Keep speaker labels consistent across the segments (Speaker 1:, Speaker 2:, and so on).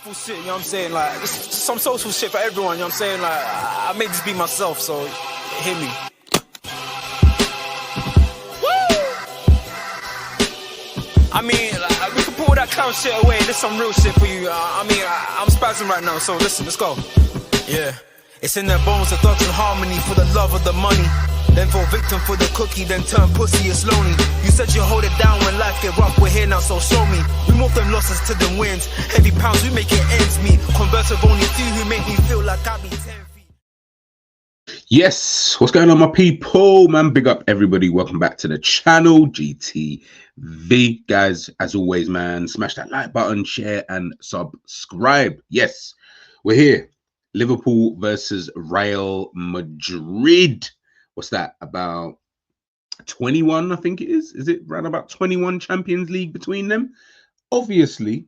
Speaker 1: Full shit, you know what I'm saying? Like, just some social shit for everyone, you know what I'm saying? Like, I made this be myself, so hit me. Woo! I mean, like, we can pull that clown shit away. There's some real shit for you. I'm spazzing right now, so listen, let's go. Yeah. It's in their bones, the thugs in harmony for the love of the money. Then fall victim for the cookie, then turn pussy, it's lonely. You said you hold it down when life get rough, we're here now, so show me. We move them losses to them wins. Heavy pounds, we make it ends meet. Converse with only few who make me feel like I be 10 feet.
Speaker 2: Yes, what's going on, my people? Man, big up everybody. Welcome back to the channel, GTV. Guys, as always, man, smash that like button, share, and subscribe. Yes, we're here. Liverpool versus Real Madrid. What's that, about 21, I think it is? Is it around about 21 Champions League between them? Obviously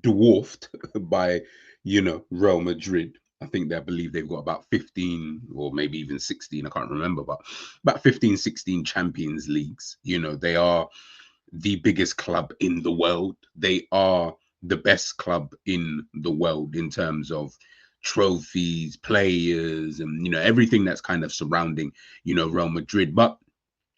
Speaker 2: dwarfed by, Real Madrid. I think I believe they've got about 15 or maybe even 16, I can't remember, but about 15, 16 Champions Leagues. They are the biggest club in the world. They are the best club in the world in terms of trophies, players, and everything that's kind of surrounding Real Madrid. But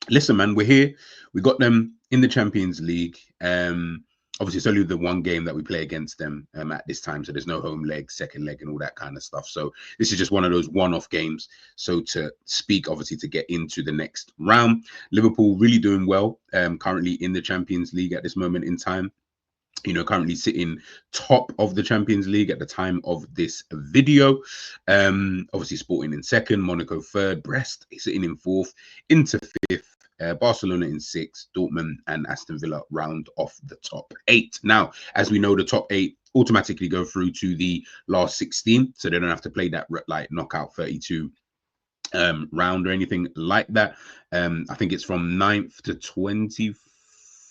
Speaker 2: listen, man, we're here. We got them in the Champions League. Obviously it's only the one game that we play against them at this time, so there's no home leg, second leg, and all that kind of stuff. So this is just one of those one-off games, so to speak, obviously, to get into the next round. Liverpool really doing well, currently in the Champions League at this moment in time. Currently sitting top of the Champions League at the time of this video. Obviously Sporting in second, Monaco third, Brest sitting in fourth, Inter fifth, Barcelona in sixth, Dortmund and Aston Villa round off the top 8. Now, as we know, the top 8 automatically go through to the last 16, so they don't have to play that like knockout 32 round or anything like that. I think it's from 9th to 24th.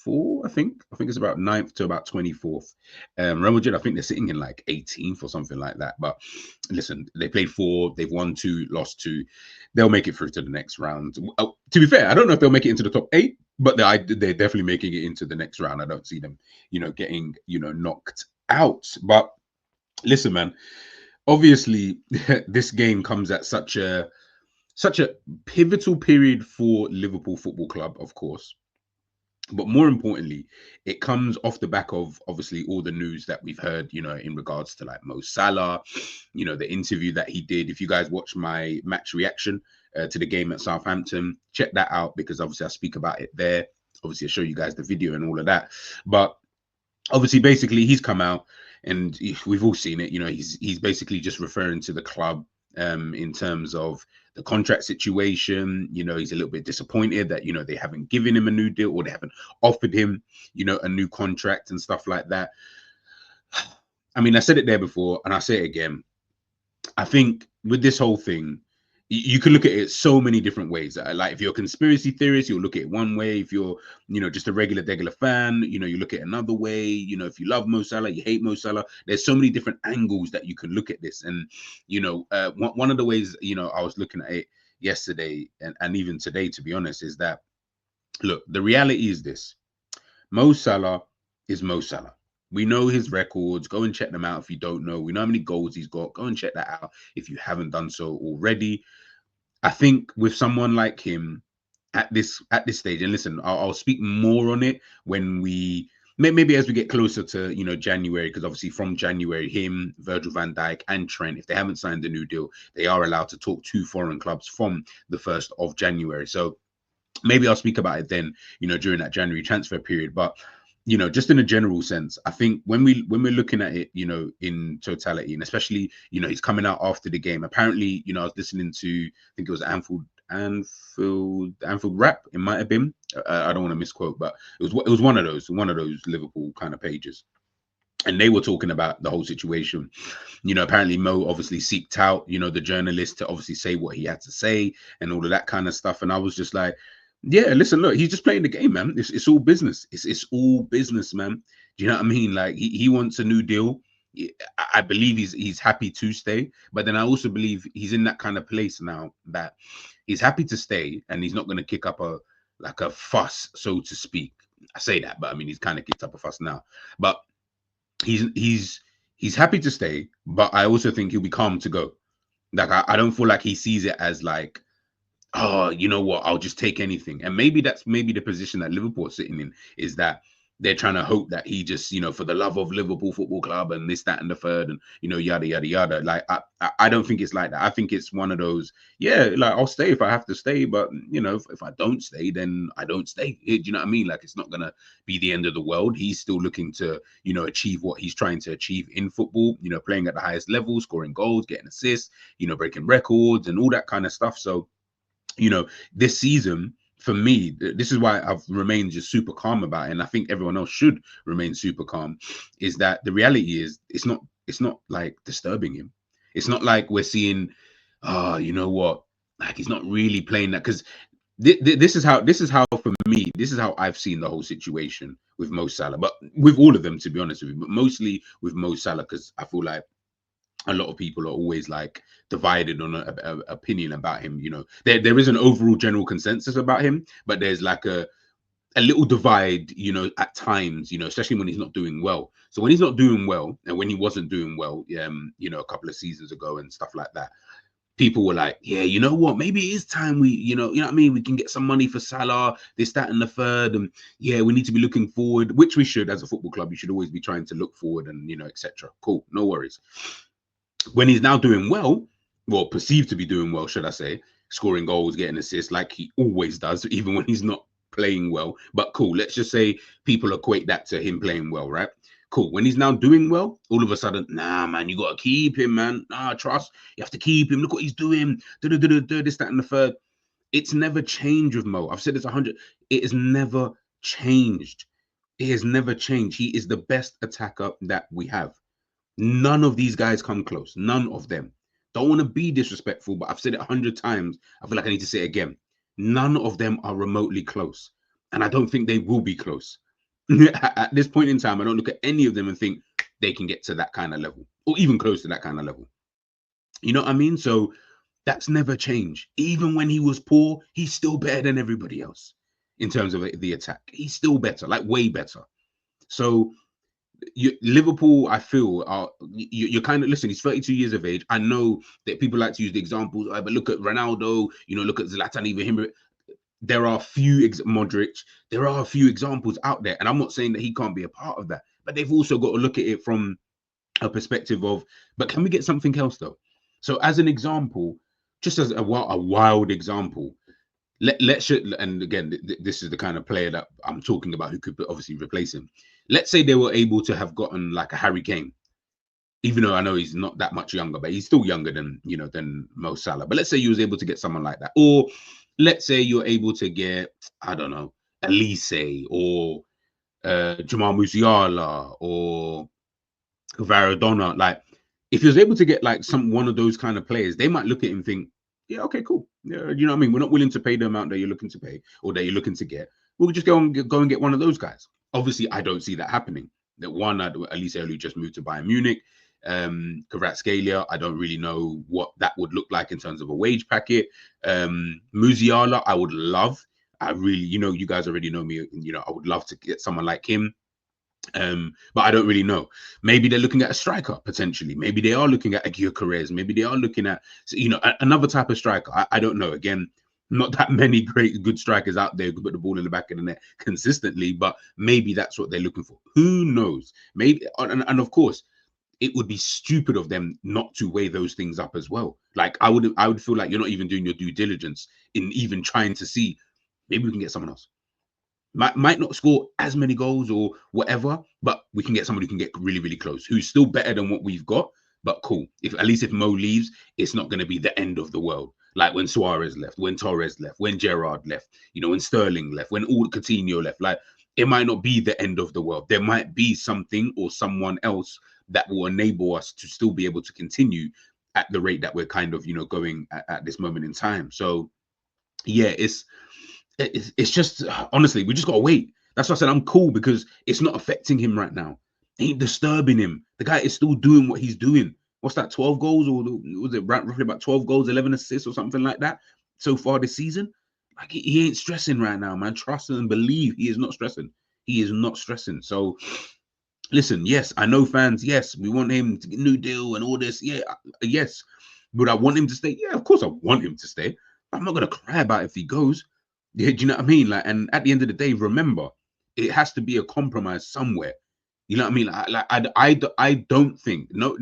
Speaker 2: I think it's about 9th to about 24th. Real Madrid, I think they're sitting in like 18th or something like that. But listen, they played 4, they've won 2, lost 2. They'll make it through to the next round. Oh, to be fair, I don't know if they'll make it into the top 8, but they're definitely making it into the next round. I don't see them, getting, knocked out. But listen, man, obviously this game comes at such a pivotal period for Liverpool Football Club, of course. But more importantly, it comes off the back of obviously all the news that we've heard, in regards to like Mo Salah, the interview that he did. If you guys watch my match reaction to the game at Southampton, check that out, because obviously I speak about it there. Obviously I show you guys the video and all of that. But obviously, basically, he's come out and we've all seen it. He's basically just referring to the club in terms of the contract situation. He's a little bit disappointed that they haven't given him a new deal, or they haven't offered him a new contract and stuff like that. I mean, I said it there before and I say it again. I think with this whole thing, you can look at it so many different ways. Like, if you're a conspiracy theorist, you'll look at it one way. If you're just a regular fan, you look at it another way. If you love Mo Salah, you hate Mo Salah. There's so many different angles that you can look at this. And one of the ways I was looking at it yesterday and even today, to be honest, is that, look, the reality is this: Mo Salah is Mo Salah. We know his records. Go and check them out if you don't know. We know how many goals he's got. Go and check that out if you haven't done so already. I think with someone like him at this stage, and listen, I'll speak more on it when we maybe as we get closer to January, because obviously from January, him, Virgil van Dijk, and Trent, if they haven't signed a new deal, they are allowed to talk to foreign clubs from the 1st of January. So maybe I'll speak about it then, during that January transfer period. But just in a general sense, I think when we're looking at it, in totality, and especially, he's coming out after the game. Apparently, I was listening to, I think it was Anfield Rap. It might have been. I don't want to misquote, but it was one of those Liverpool kind of pages, and they were talking about the whole situation. Apparently Mo obviously seeked out, the journalist to obviously say what he had to say and all of that kind of stuff. And I was just like, yeah, listen, look, he's just playing the game, man. It's all business. It's all business, man. Do you know what I mean? Like, he wants a new deal. I believe he's happy to stay, but then I also believe he's in that kind of place now that he's happy to stay, and he's not going to kick up a fuss, so to speak. I say that, but I mean, he's kind of kicked up a fuss now. But he's happy to stay, but I also think he'll be calm to go. Like I don't feel like he sees it as like, oh, you know what, I'll just take anything. And maybe that's maybe the position that Liverpool are sitting in, is that they're trying to hope that he just, for the love of Liverpool Football Club and this, that, and the third, and yada yada yada. Like I don't think it's like that. I think it's one of those, yeah, like I'll stay if I have to stay, but if I don't stay, then I don't stay. Do you know what I mean? Like it's not gonna be the end of the world. He's still looking to achieve what he's trying to achieve in football. Playing at the highest level, scoring goals, getting assists, breaking records and all that kind of stuff. So this season, for me, this is why I've remained just super calm about it, and I think everyone else should remain super calm, is that the reality is it's not like disturbing him. It's not like we're seeing, you know what, like he's not really playing that, because this is how for me, this is how I've seen the whole situation with Mo Salah, but with all of them, to be honest with you, but mostly with Mo Salah, because I feel like a lot of people are always like divided on a opinion about him. There is an overall general consensus about him, but there's like a little divide, at times, especially when he's not doing well. So when he's not doing well, and when he wasn't doing well, a couple of seasons ago and stuff like that, people were like, yeah, you know what, maybe it is time we, you know what I mean, we can get some money for Salah, this, that, and the third, and yeah, we need to be looking forward, which we should. As a football club, you should always be trying to look forward and etc. Cool, no worries. When he's now doing well, perceived to be doing well, should I say, scoring goals, getting assists like he always does, even when he's not playing well. But cool, let's just say people equate that to him playing well, right? Cool. When he's now doing well, all of a sudden, nah, man, you got to keep him, man. Nah, trust. You have to keep him. Look what he's doing. This, that, and the third. It's never changed with Mo. I've said this 100. It has never changed. It has never changed. He is the best attacker that we have. None of these guys come close. None of them. Don't want to be disrespectful, but I've said it 100 times. I feel like I need to say it again. None of them are remotely close. And I don't think they will be close. At this point in time, I don't look at any of them and think they can get to that kind of level, or even close to that kind of level. You know what I mean? So that's never changed. Even when he was poor, he's still better than everybody else in terms of the attack. He's still better, like way better. So Liverpool, I feel, you're kind of, listen, he's 32 years of age. I know that people like to use the examples, but look at Ronaldo, look at Zlatan, even him. There are Modric, there are a few examples out there, and I'm not saying that he can't be a part of that, but they've also got to look at it from a perspective of, but can we get something else though? So as an example, just as a wild example, let's, and again, this is the kind of player that I'm talking about who could obviously replace him. Let's say they were able to have gotten like a Harry Kane, even though I know he's not that much younger, but he's still younger than than Mo Salah. But let's say you was able to get someone like that, or let's say you're able to get, I don't know, Elise or Jamal Musiala or Varadona. Like, if he was able to get like one of those kind of players, they might look at him and think, yeah, okay, cool. Yeah, you know what I mean? We're not willing to pay the amount that you're looking to pay or that you're looking to get. We'll just go and get one of those guys. Obviously, I don't see that happening. That one, Elise who just moved to Bayern Munich, Kvaratskhelia, I don't really know what that would look like in terms of a wage packet. Musiala, I would love. I really, you guys already know me. I would love to get someone like him. But I don't really know. Maybe they're looking at a striker potentially. Maybe they are looking at a Gyökeres. Maybe they are looking at another type of striker. I don't know. Again, not that many good strikers out there who put the ball in the back of the net consistently, but maybe that's what they're looking for. Who knows? Maybe, and of course, it would be stupid of them not to weigh those things up as well. Like I would feel like you're not even doing your due diligence in even trying to see, maybe we can get someone else. Might not score as many goals or whatever, but we can get somebody who can get really, really close, who's still better than what we've got. But cool. At least if Mo leaves, it's not going to be the end of the world. Like when Suarez left, when Torres left, when Gerrard left, when Sterling left, when all Coutinho left. Like, it might not be the end of the world. There might be something or someone else that will enable us to still be able to continue at the rate that we're kind of, going at this moment in time. So yeah, it's just, honestly, we just gotta wait. That's why I said I'm cool, because it's not affecting him right now. It ain't disturbing him. The guy is still doing what he's doing. What's that, 12 goals, or was it roughly about 12 goals, 11 assists or something like that so far this season? Like, he ain't stressing right now, man. Trust and believe he is not stressing. He is not stressing. So Listen, yes, I know fans. Yes, we want him to get a new deal and all this. Yeah, yes. Would I want him to stay? Yeah, of course I want him to stay. I'm not gonna cry about it if he goes. Yeah, do you know what I mean? Like, and at the end of the day, remember, it has to be a compromise somewhere. You know what I mean? I don't think not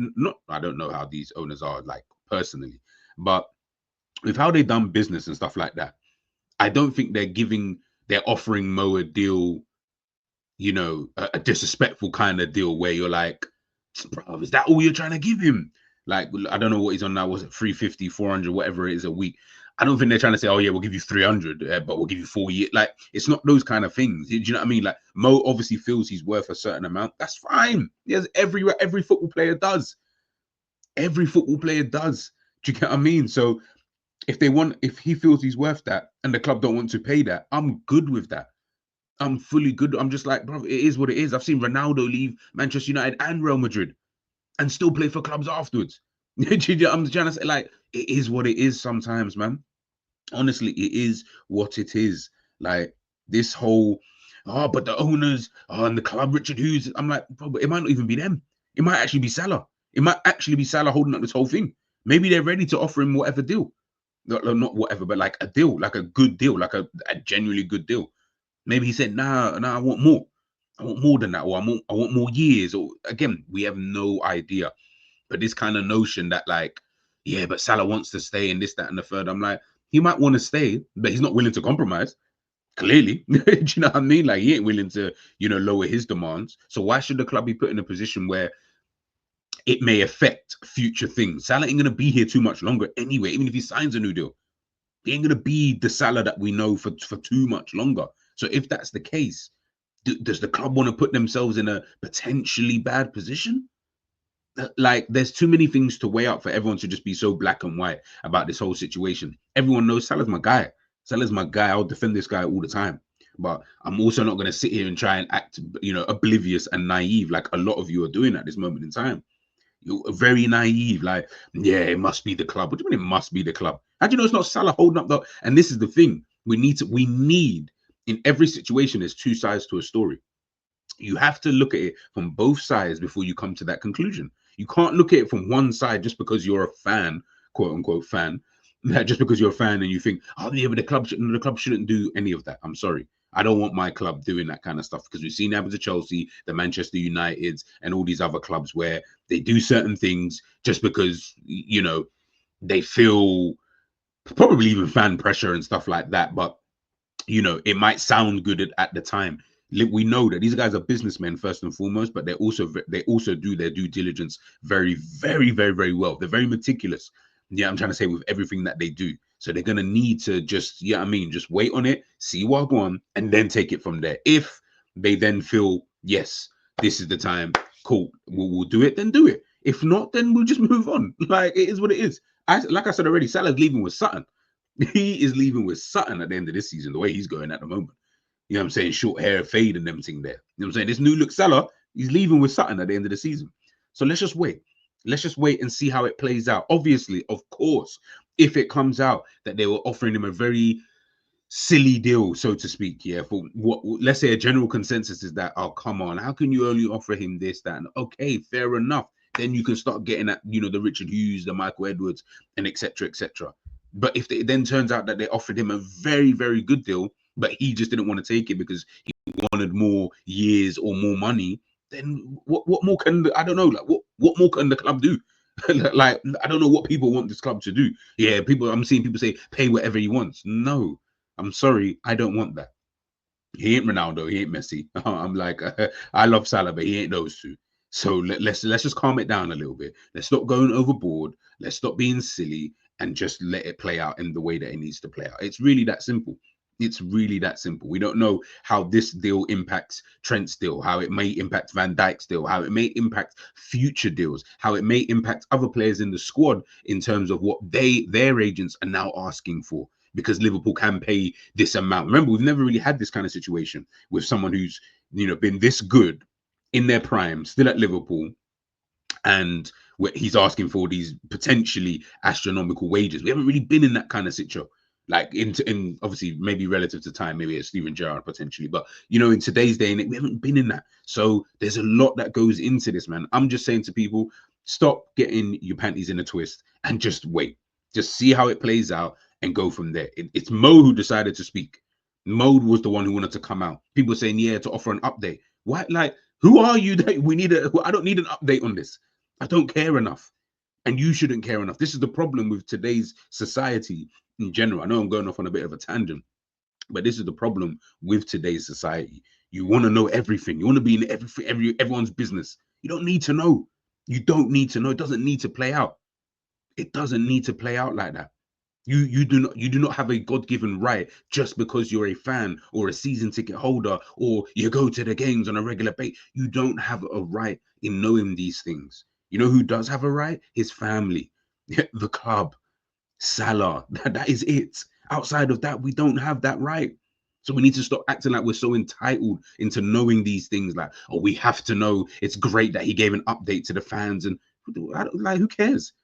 Speaker 2: I don't know how these owners are like personally, but with how they done business and stuff like that, I don't think they're offering Mo a deal, a disrespectful kind of deal where you're like, bro, is that all you're trying to give him? Like, I don't know what he's on now. Was it 350, 400, whatever it is a week? I don't think they're trying to say, oh, yeah, we'll give you 300, but we'll give you 4 years. Like, it's not those kind of things. Do you know what I mean? Like, Mo obviously feels he's worth a certain amount. That's fine. Yes, every football player does. Every football player does. Do you get what I mean? So if he feels he's worth that and the club don't want to pay that, I'm good with that. I'm fully good. I'm just like, bro, it is what it is. I've seen Ronaldo leave Manchester United and Real Madrid and still play for clubs afterwards. I'm trying to say, like, it is what it is sometimes, man. Honestly, it is what it is. Like, this whole, oh, but the owners, oh, and the club, Richard Hughes. I'm like, bro, but it might not even be them. It might actually be Salah. It might actually be Salah holding up this whole thing. Maybe they're ready to offer him whatever deal. Not whatever, but like a deal, like a good deal, like a genuinely good deal. Maybe he said, nah, I want more. I want more than that, or I want more years. Or again, we have no idea. But this kind of notion that, like, yeah, but Salah wants to stay and this, that, and the third. I'm like, he might want to stay, but he's not willing to compromise. Clearly. Do you know what I mean? Like, he ain't willing to, lower his demands. So why should the club be put in a position where it may affect future things? Salah ain't gonna be here too much longer anyway, even if he signs a new deal. He ain't gonna be the Salah that we know for too much longer. So if that's the case, does the club want to put themselves in a potentially bad position? Like, there's too many things to weigh up for everyone to just be so black and white about this whole situation. Everyone knows Salah's my guy. Salah's my guy. I'll defend this guy all the time. But I'm also not going to sit here and try and act, oblivious and naive like a lot of you are doing at this moment in time. You're very naive. Like, yeah, it must be the club. What do you mean it must be the club? How do you know it's not Salah holding up the? And this is the thing. We need in every situation, there's two sides to a story. You have to look at it from both sides before you come to that conclusion. You can't look at it from one side just because you're a fan, quote unquote fan. Just because you're a fan and you think, oh yeah, but the club shouldn't do any of that. I'm sorry. I don't want my club doing that kind of stuff, because we've seen it happen to Chelsea, the Manchester Uniteds, and all these other clubs where they do certain things just because, they feel, probably even fan pressure and stuff like that. But, it might sound good at the time. We know that these guys are businessmen first and foremost, but they also do their due diligence very, very, very, very well. They're very meticulous. Yeah, I'm trying to say, with everything that they do. So they're gonna need to just, just wait on it, see what go on, and then take it from there. If they then feel, yes, this is the time, cool, we'll do it, then do it. If not, then we'll just move on. Like, it is what it is. Like I said already, Salah's leaving with Sutton. He is leaving with Sutton at the end of this season, the way he's going at the moment. You know what I'm saying? Short hair, fade, and everything there. You know what I'm saying? This new look Salah, he's leaving with Sutton at the end of the season. So let's just wait. Let's just wait and see how it plays out. Obviously, of course, if it comes out that they were offering him a very silly deal, so to speak, yeah, for what, let's say a general consensus is that, oh, come on, how can you only offer him this, that, and okay, fair enough. Then you can start getting at, the Richard Hughes, the Michael Edwards, and etc., etc. But if it then turns out that they offered him a very, very good deal, but he just didn't want to take it because he wanted more years or more money, then what more can, I don't know, like what more can the club do? Like, I don't know what people want this club to do. Yeah, I'm seeing people say pay whatever he wants. No, I'm sorry, I don't want that. He ain't Ronaldo, he ain't Messi. I'm like, I love Salah, but he ain't those two. So let's just calm it down a little bit. Let's stop going overboard. Let's stop being silly and just let it play out in the way that it needs to play out. It's really that simple. It's really that simple. We don't know how this deal impacts Trent's deal, how it may impact Van Dijk's deal, how it may impact future deals, how it may impact other players in the squad in terms of what their agents are now asking for, because Liverpool can pay this amount. Remember, we've never really had this kind of situation with someone who's, been this good in their prime, still at Liverpool, and he's asking for these potentially astronomical wages. We haven't really been in that kind of situation. Like in obviously maybe relative to time, maybe it's Steven Gerrard potentially, but you know, in today's day and age, we haven't been in that. So there's a lot that goes into this, man. I'm just saying to people, stop getting your panties in a twist and just wait. Just see how it plays out and go from there. It's Mo who decided to speak. Mo was the one who wanted to come out. People saying, yeah, to offer an update. What? Like, who are you that we need I don't need an update on this. I don't care enough. And you shouldn't care enough. This is the problem with today's society in general. I know I'm going off on a bit of a tangent, but this is the problem with today's society. You want to know everything. You want to be in everyone's business. You don't need to know. You don't need to know. It doesn't need to play out. It doesn't need to play out like that. You do not have a God-given right just because you're a fan or a season ticket holder or you go to the games on a regular basis. You don't have a right in knowing these things. You know who does have a right? His family, the club, Salah. That is it. Outside of that, we don't have that right. So we need to stop acting like we're so entitled into knowing these things. Like, oh, we have to know. It's great that he gave an update to the fans, and like, who cares?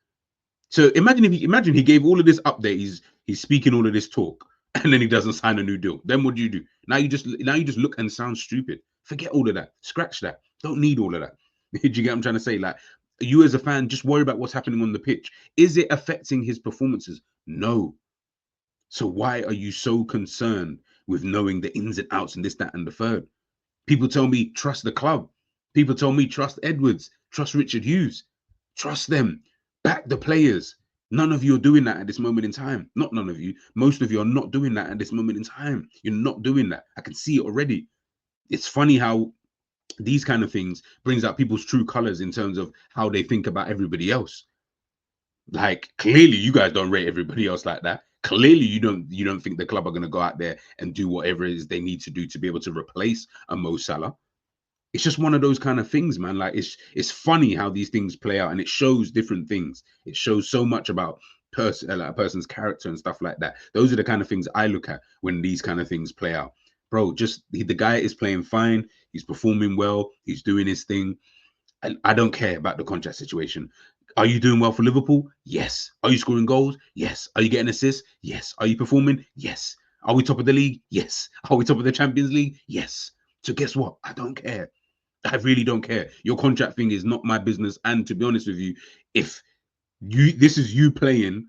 Speaker 2: So imagine he gave all of this update, he's speaking all of this talk, and then he doesn't sign a new deal. Then what do? Now you just look and sound stupid. Forget all of that. Scratch that. Don't need all of that. Do you get what I'm trying to say? Like, you as a fan, just worry about what's happening on the pitch. Is it affecting his performances? No. So why are you so concerned with knowing the ins and outs and this, that, and the third? People tell me trust the club. People tell me trust Edwards, trust Richard Hughes, trust them, back the players. None of you are doing that at this moment in time. Not none of you. Most of you are not doing that at this moment in time. You're not doing that. I can see it already. It's funny how these kind of things brings out people's true colors in terms of how they think about everybody else. Like, clearly you guys don't rate everybody else like that. Clearly you don't think the club are going to go out there and do whatever it is they need to do to be able to replace a Mo Salah. It's just one of those kind of things, man. Like, it's funny how these things play out, and it shows different things. It shows so much about a person's character and stuff like that. Those are the kind of things I look at when these kind of things play out. Bro, just the guy is playing fine. He's performing well. He's doing his thing. I don't care about the contract situation. Are you doing well for Liverpool? Yes. Are you scoring goals? Yes. Are you getting assists? Yes. Are you performing? Yes. Are we top of the league? Yes. Are we top of the Champions League? Yes. So guess what? I don't care. I really don't care. Your contract thing is not my business. And to be honest with you, if this is you playing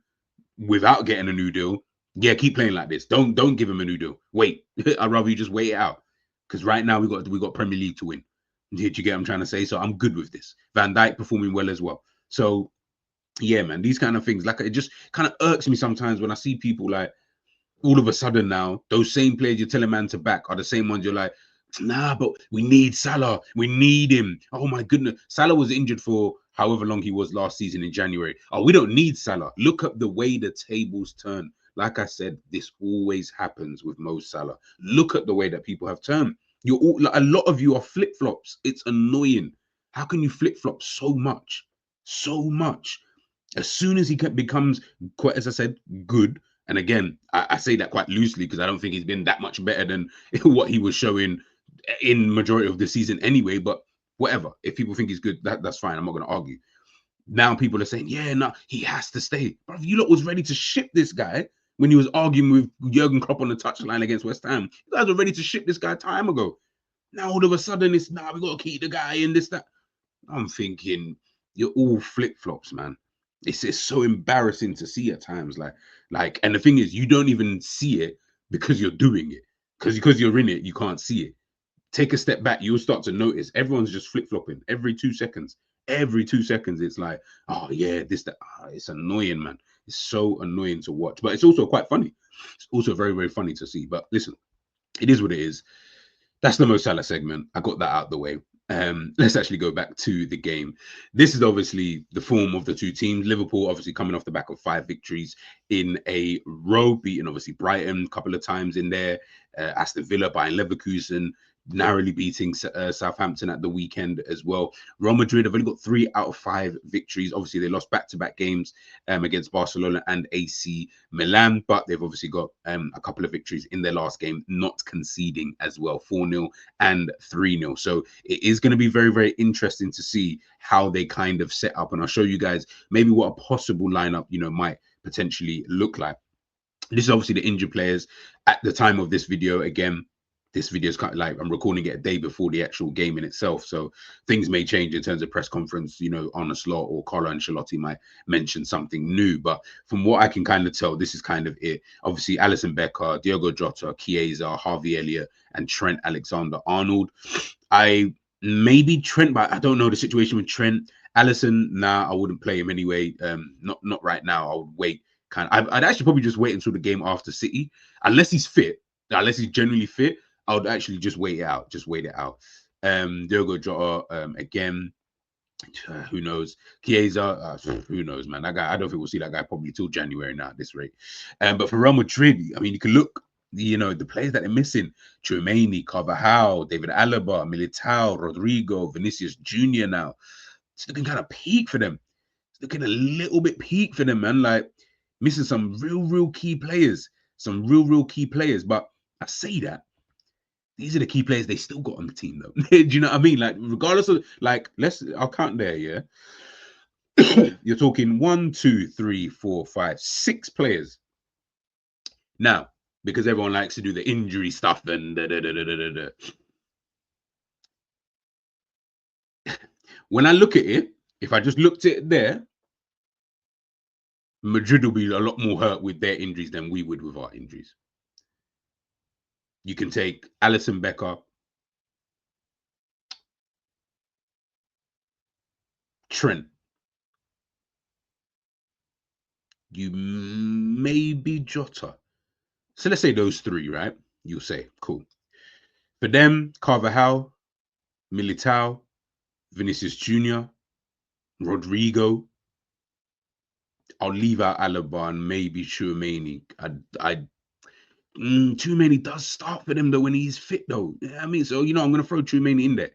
Speaker 2: without getting a new deal, yeah, keep playing like this. Don't give him a new deal. Wait. I'd rather you just wait it out. Because right now we got Premier League to win. Did you get what I'm trying to say? So I'm good with this. Van Dijk performing well as well. So yeah, man, these kind of things, like, it just kind of irks me sometimes when I see people like all of a sudden now, those same players you're telling man to back are the same ones you're like, nah, but we need Salah. We need him. Oh my goodness. Salah was injured for however long he was last season in January. Oh, we don't need Salah. Look at the way the tables turn. Like I said, this always happens with Mo Salah. Look at the way that people have turned. You're all, like, a lot of you are flip-flops. It's annoying. How can you flip-flop so much? So much. As soon as he becomes, quite, as I said, good, and again, I say that quite loosely because I don't think he's been that much better than what he was showing in majority of the season anyway, but whatever. If people think he's good, that's fine. I'm not going to argue. Now people are saying, yeah, no, he has to stay. Bro, you lot was ready to ship this guy when he was arguing with Jurgen Klopp on the touchline against West Ham. You guys were ready to ship this guy time ago. Now all of a sudden it's, nah, we got to keep the guy in this, that. I'm thinking, you're all flip-flops, man. It's so embarrassing to see at times. Like, and the thing is, you don't even see it because you're doing it. Because you're in it, you can't see it. Take a step back, you'll start to notice everyone's just flip-flopping every 2 seconds. Every 2 seconds, it's like, oh yeah, this, that. It's annoying, man. It's so annoying to watch, but it's also quite funny. It's also very, very funny to see. But listen, it is what it is. That's the Mo Salah segment. I got that out of the way. Let's actually go back to the game. This is obviously the form of the two teams. Liverpool obviously coming off the back of 5 victories in a row, beating obviously Brighton a couple of times in there, Aston Villa, Bayern Leverkusen, narrowly beating Southampton at the weekend as well. Real Madrid have only got 3 out of 5 victories. Obviously, they lost back-to-back games against Barcelona and AC Milan, but they've obviously got a couple of victories in their last game, not conceding as well, 4-0 and 3-0. So it is going to be very, very interesting to see how they kind of set up. And I'll show you guys maybe what a possible lineup, might potentially look like. This is obviously the injured players at the time of this video. Again, this video is kind of like I'm recording it a day before the actual game in itself, so things may change in terms of press conference. You know, on a slot or Carlo Ancelotti might mention something new, but from what I can kind of tell, this is kind of it. Obviously, Alisson Becker, Diogo Jota, Chiesa, Harvey Elliott, and Trent Alexander-Arnold. I maybe Trent, but I don't know the situation with Trent. Alisson, nah, I wouldn't play him anyway. Not right now. I would wait. I'd actually probably just wait until the game after City, unless he's fit. Unless he's genuinely fit, I would actually just wait it out. Just wait it out. Diogo Jota, again, who knows? Chiesa, who knows, man? That guy, I don't think we'll see that guy probably till January now at this rate. But for Real Madrid, I mean, you can look, you know, the players that they're missing: Tchouaméni, Carvajal, David Alaba, Militao, Rodrigo, Vinicius Junior. Now it's looking kind of peak for them. It's looking a little bit peak for them, man. Like missing some real key players, some real key players. But I say that these are the key players they still got on the team, though. Do you know what I mean? Like, regardless of, like, I'll count there, yeah. You're talking 1, 2, 3, 4, 5, 6 players. Now, because everyone likes to do the injury stuff and when I look at it, if I just looked at it there, Madrid will be a lot more hurt with their injuries than we would with our injuries. You can take Alisson Becker, Trent. You maybe Jota. So let's say those 3, right? You'll say, cool. For them, Carvajal, Militao, Vinicius Junior, Rodrigo. I'll leave out Alaba and maybe Tchouaméni. Tchouaméni does start for them though when he's fit though. I mean, so you know, I'm gonna throw Tchouaméni in there.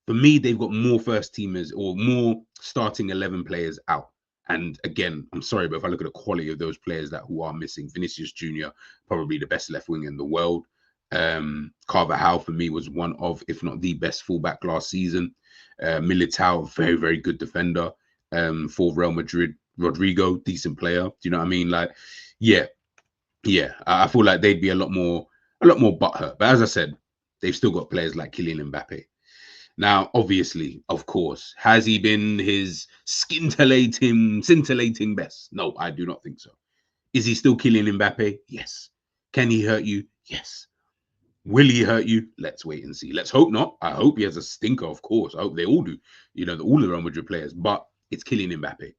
Speaker 2: For me, they've got more first teamers or more starting 11 players out. And again, I'm sorry, but if I look at the quality of those players who are missing, Vinicius Junior, probably the best left wing in the world. Carvajal for me was one of, if not the best fullback last season. Militao, very good defender for Real Madrid. Rodrigo, decent player. Do you know what I mean? Like, yeah. I feel like they'd be a lot more butthurt. But as I said, they've still got players like Kylian Mbappe. Now, obviously, of course, has he been his scintillating best? No, I do not think so. Is he still Kylian Mbappe? Yes. Can he hurt you? Yes. Will he hurt you? Let's wait and see. Let's hope not. I hope he has a stinker, of course. I hope they all do. You know, all the Real Madrid players. But it's Kylian Mbappe.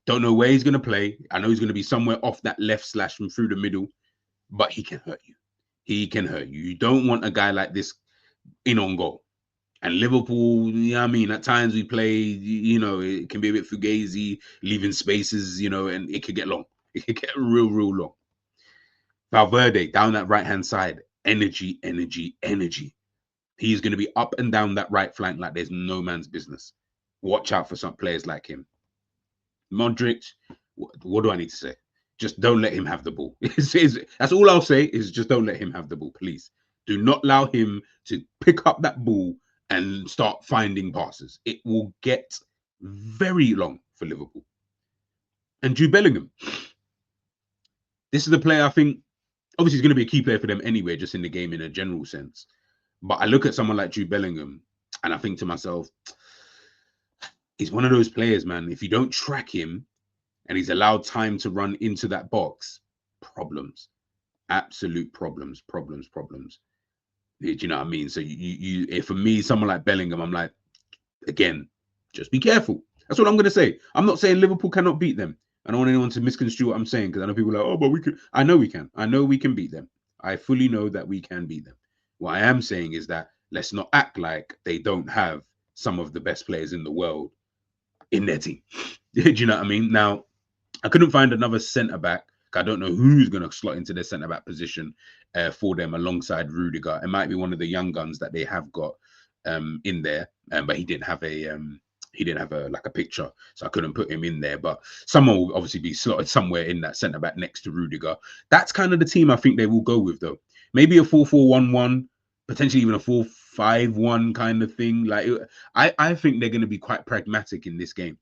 Speaker 2: Don't know where he's going to play. I know he's going to be somewhere off that left slash from through the middle. But he can hurt you. He can hurt you. You don't want a guy like this in on goal. And Liverpool, you know what I mean, at times we play, you know, it can be a bit fugazi, leaving spaces, you know, and it could get long. It could get real long. Valverde, down that right-hand side, energy. He's going to be up and down that right flank like there's no man's business. Watch out for some players like him. Modric, what do I need to say? Just don't let him have the ball. That's all I'll say is just don't let him have the ball, please. Do not allow him to pick up that ball and start finding passes. It will get very long for Liverpool. And Jude Bellingham. This is the player I think, obviously he's going to be a key player for them anyway, just in the game in a general sense. But I look at someone like Jude Bellingham and I think to myself, he's one of those players, man. If you don't track him and he's allowed time to run into that box, problems. Absolute problems. Do you know what I mean? So if for me, someone like Bellingham, I'm like, again, just be careful. That's what I'm going to say. I'm not saying Liverpool cannot beat them. I don't want anyone to misconstrue what I'm saying because I know people are like, oh, but we can. I know we can. I know we can beat them. I fully know that we can beat them. What I am saying is that let's not act like they don't have some of the best players in the world in their team. Do you know what I mean? Now, I couldn't find another centre-back. I don't know who's going to slot into their centre-back position for them alongside Rudiger. It might be one of the young guns that they have got in there, but he didn't have a picture, so I couldn't put him in there. But someone will obviously be slotted somewhere in that centre-back next to Rudiger. That's kind of the team I think they will go with, though. Maybe a 4-4-1-1, potentially even a 4-5-1 kind of thing. Like I think they're going to be quite pragmatic in this game.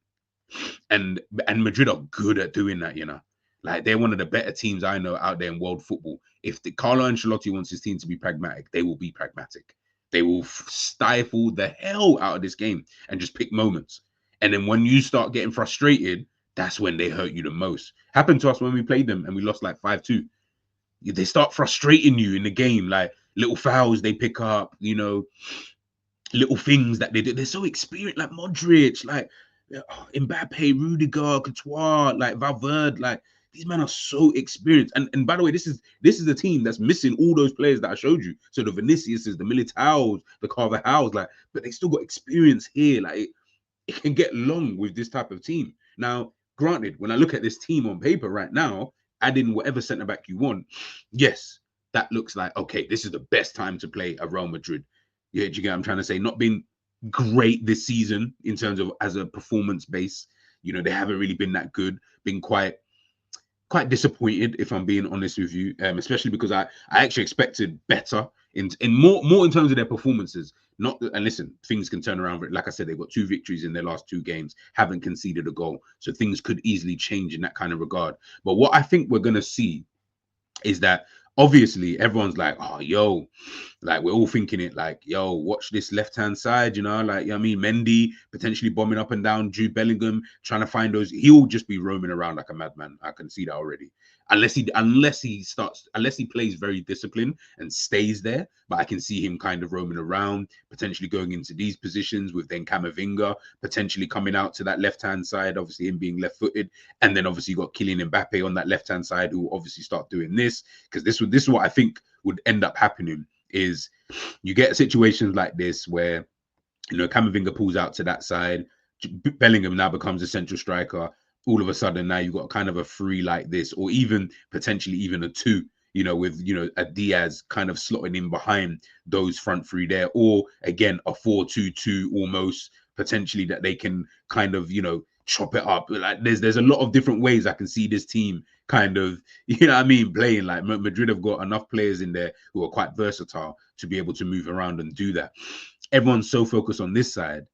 Speaker 2: And Madrid are good at doing that, you know. Like, they're one of the better teams I know out there in world football. If the Carlo Ancelotti wants his team to be pragmatic, they will be pragmatic. They will stifle the hell out of this game and just pick moments. And then when you start getting frustrated, that's when they hurt you the most. Happened to us when we played them and we lost like 5-2. They start frustrating you in the game, like little fouls they pick up, you know, little things that they do. They're so experienced, like Modric, like Mbappe, Rudiger, Couture, like Valverde, like these men are so experienced. And by the way, this is the team that's missing all those players that I showed you. So the Vinicius, the Militaos, the Carvajal's, like, but they still got experience here. Like it can get long with this type of team. Now, granted, when I look at this team on paper right now, add in whatever centre back you want, yes, that looks like, okay, this is the best time to play a Real Madrid. Yeah, do you get what I'm trying to say? Not been great this season in terms of as a performance base. You know, they haven't really been that good. Been quite disappointed, if I'm being honest with you, especially because I actually expected better in more in terms of their performances. Not, and listen, things can turn around. Like I said, they've got 2 victories in their last 2 games, haven't conceded a goal, so things could easily change in that kind of regard. But what I think we're gonna see is that obviously everyone's like, oh, yo, like we're all thinking it like, yo, watch this left-hand side, you know, like, you know what I mean, Mendy potentially bombing up and down, Jude Bellingham trying to find those. He'll just be roaming around like a madman. I can see that already. Unless he plays very disciplined and stays there. But I can see him kind of roaming around, potentially going into these positions with then Camavinga potentially coming out to that left-hand side, obviously him being left-footed. And then obviously you got Kylian Mbappe on that left-hand side who will obviously start doing this, because this is what I think would end up happening. Is you get situations like this where, you know, Camavinga pulls out to that side, Bellingham now becomes a central striker. All of a sudden now you've got kind of a 3 like this, or even potentially even a 2, you know, with, you know, a Diaz kind of slotting in behind those front 3 there, or again a 4-2-2 almost potentially that they can kind of, you know, chop it up. Like there's a lot of different ways I can see this team kind of, you know what I mean, playing. Like Madrid have got enough players in there who are quite versatile to be able to move around and do that. Everyone's so focused on this side.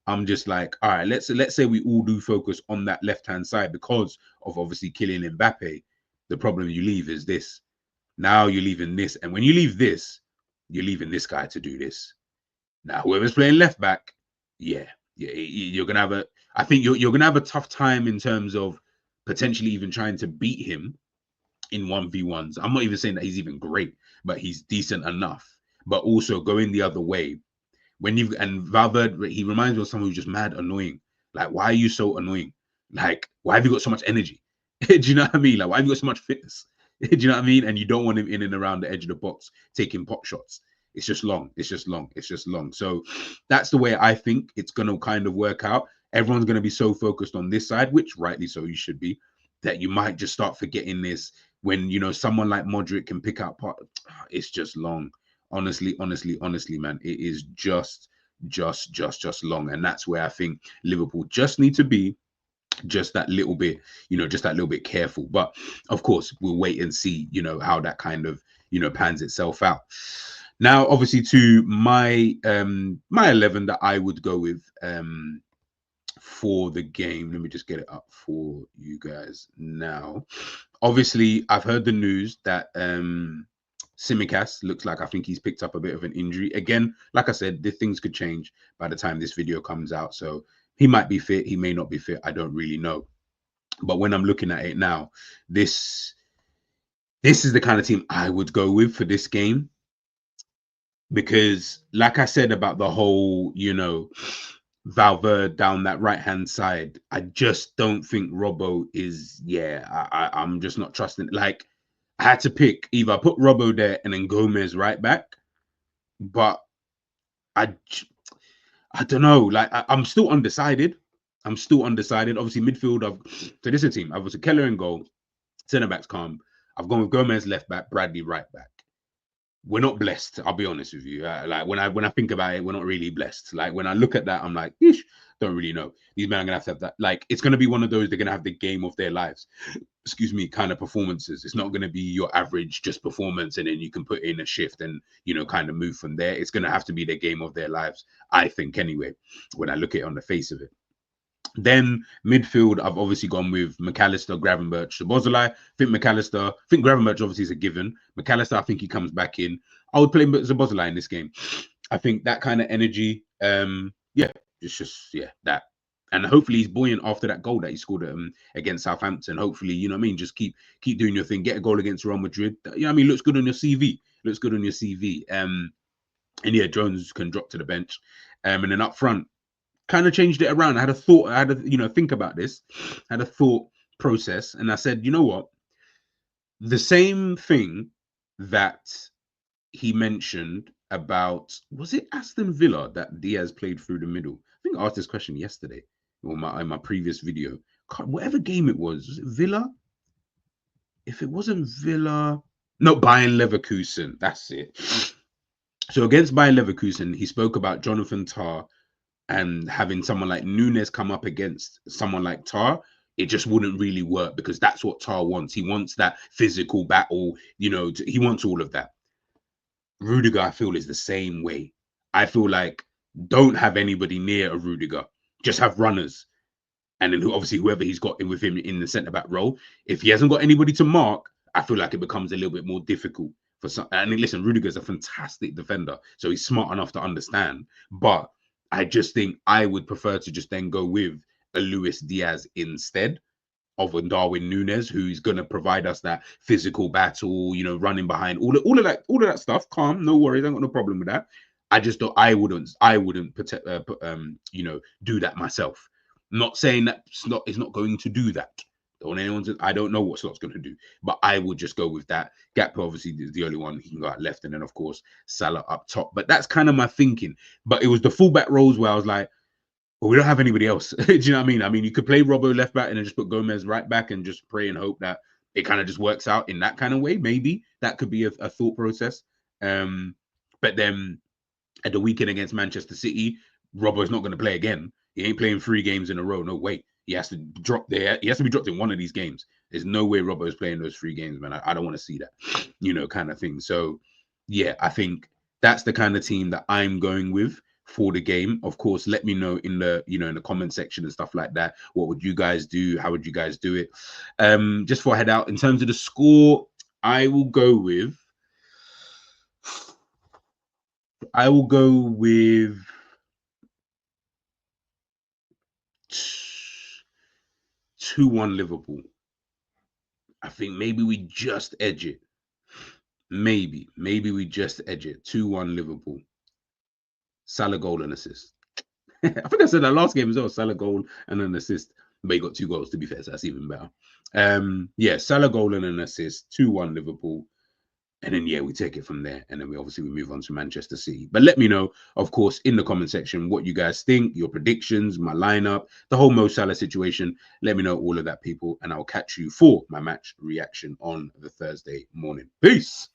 Speaker 2: I'm just like, all right, let's say we all do focus on that left-hand side because of obviously Kylian Mbappe. The problem you leave is this. Now you're leaving this, and when you leave this, you're leaving this guy to do this. Now, whoever's playing left back, yeah, you're gonna have I think you're gonna have a tough time in terms of potentially even trying to beat him in 1v1s. I'm not even saying that he's even great, but he's decent enough. But also going the other way, when you've, and Valverde, he reminds me of someone who's just mad annoying. Like, why are you so annoying? Like, why have you got so much energy? Do you know what I mean? Like, why have you got so much fitness? Do you know what I mean? And you don't want him in and around the edge of the box taking pop shots. It's just long. It's just long. It's just long. So that's the way I think it's going to kind of work out. Everyone's going to be so focused on this side, which rightly so you should be, that you might just start forgetting this when, you know, someone like Modric can pick out part. It's just long. Honestly, man, it is just long. And that's where I think Liverpool just need to be just that little bit, you know, just that little bit careful. But of course, we'll wait and see, you know, how that kind of, you know, pans itself out. Now, obviously, to my my 11 that I would go with for the game. Let me just get it up for you guys now. Obviously, I've heard the news that Tsimikas looks like, I think he's picked up a bit of an injury. Again, like I said, the things could change by the time this video comes out. So he might be fit, he may not be fit. I don't really know. But when I'm looking at it now, this is the kind of team I would go with for this game. Because like I said about the whole, you know, Valverde down that right-hand side, I just don't think Robbo is, I'm just not trusting. Like, I had to pick, either I put Robbo there and then Gomez right back. But I don't know. Like, I'm still undecided. Obviously, midfield, so this is a team. I've got Keller in goal, centre-backs calm. I've gone with Gomez left back, Bradley right back. We're not blessed. I'll be honest with you. Like when I think about it, we're not really blessed. Like when I look at that, I'm like, don't really know. These men are gonna have that. Like it's gonna be one of those. They're gonna have the game of their lives. Excuse me, kind of performances. It's not gonna be your average just performance, and then you can put in a shift and, you know, kind of move from there. It's gonna have to be the game of their lives, I think. Anyway, when I look at it on the face of it. Then midfield, I've obviously gone with McAllister, Gravenberch, Szoboszlai. I think Gravenberch obviously is a given. McAllister, I think he comes back in. I would play Szoboszlai in this game. I think that kind of energy, yeah, it's just, yeah, that. And hopefully he's buoyant after that goal that he scored against Southampton. Hopefully, you know what I mean, just keep doing your thing. Get a goal against Real Madrid. You know what I mean, looks good on your CV. Looks good on your CV. And yeah, Jones can drop to the bench. And then up front, kind of changed it around. I had a thought. I had to, think about this. I had a thought process, and I said, you know what? The same thing that he mentioned about, was it Aston Villa that Diaz played through the middle? I think I asked this question yesterday or in my previous video. Whatever game it was it Villa? If it wasn't Villa, no, Bayern Leverkusen. That's it. So against Bayern Leverkusen, he spoke about Jonathan Tah and having someone like Nunes come up against someone like Tah. It just wouldn't really work because that's what Tah wants. He wants that physical battle, he wants all of that. Rudiger, I feel, is the same way. I feel like don't have anybody near a Rudiger. Just have runners. And then obviously whoever he's got with him in the centre-back role, if he hasn't got anybody to mark, I feel like it becomes a little bit more difficult for some. And listen, Rudiger's a fantastic defender, so he's smart enough to understand. But I just think I would prefer to just then go with a Luis Diaz instead of a Darwin Nunes, who's going to provide us that physical battle, running behind all of that stuff. Calm, no worries, I ain't got no problem with that. I just don't. I wouldn't protect, do that myself. Not saying that Slot is not going to do that. I don't know what Slot's going to do, but I would just go with that. Gakpo obviously is the only one he can go out left, and then of course Salah up top. But that's kind of my thinking. But it was the fullback roles where I was like, well, we don't have anybody else. Do you know what I mean? I mean, you could play Robbo left back and then just put Gomez right back and just pray and hope that it kind of just works out in that kind of way. Maybe that could be a thought process. But then at the weekend against Manchester City, Robbo's not going to play again. He ain't playing 3 games in a row. No way. He has to drop there. He has to be dropped in one of these games. There's no way Robbo's playing those 3 games, man. I don't want to see that, kind of thing. So, yeah, I think that's the kind of team that I'm going with for the game. Of course, let me know in the in the comment section and stuff like that. What would you guys do? How would you guys do it? Just before I head out, in terms of the score, I will go with 2-1 Liverpool. I think maybe we just edge it. Maybe we just edge it. 2-1 Liverpool. Salah goal and assist. I think I said that last game as well. Salah goal and an assist. But he got 2 goals, to be fair, so that's even better. Yeah, Salah goal and an assist. 2-1 Liverpool. And then, yeah, we take it from there. And then we move on to Manchester City. But let me know, of course, in the comment section, what you guys think, your predictions, my lineup, the whole Mo Salah situation. Let me know all of that, people. And I'll catch you for my match reaction on the Thursday morning. Peace.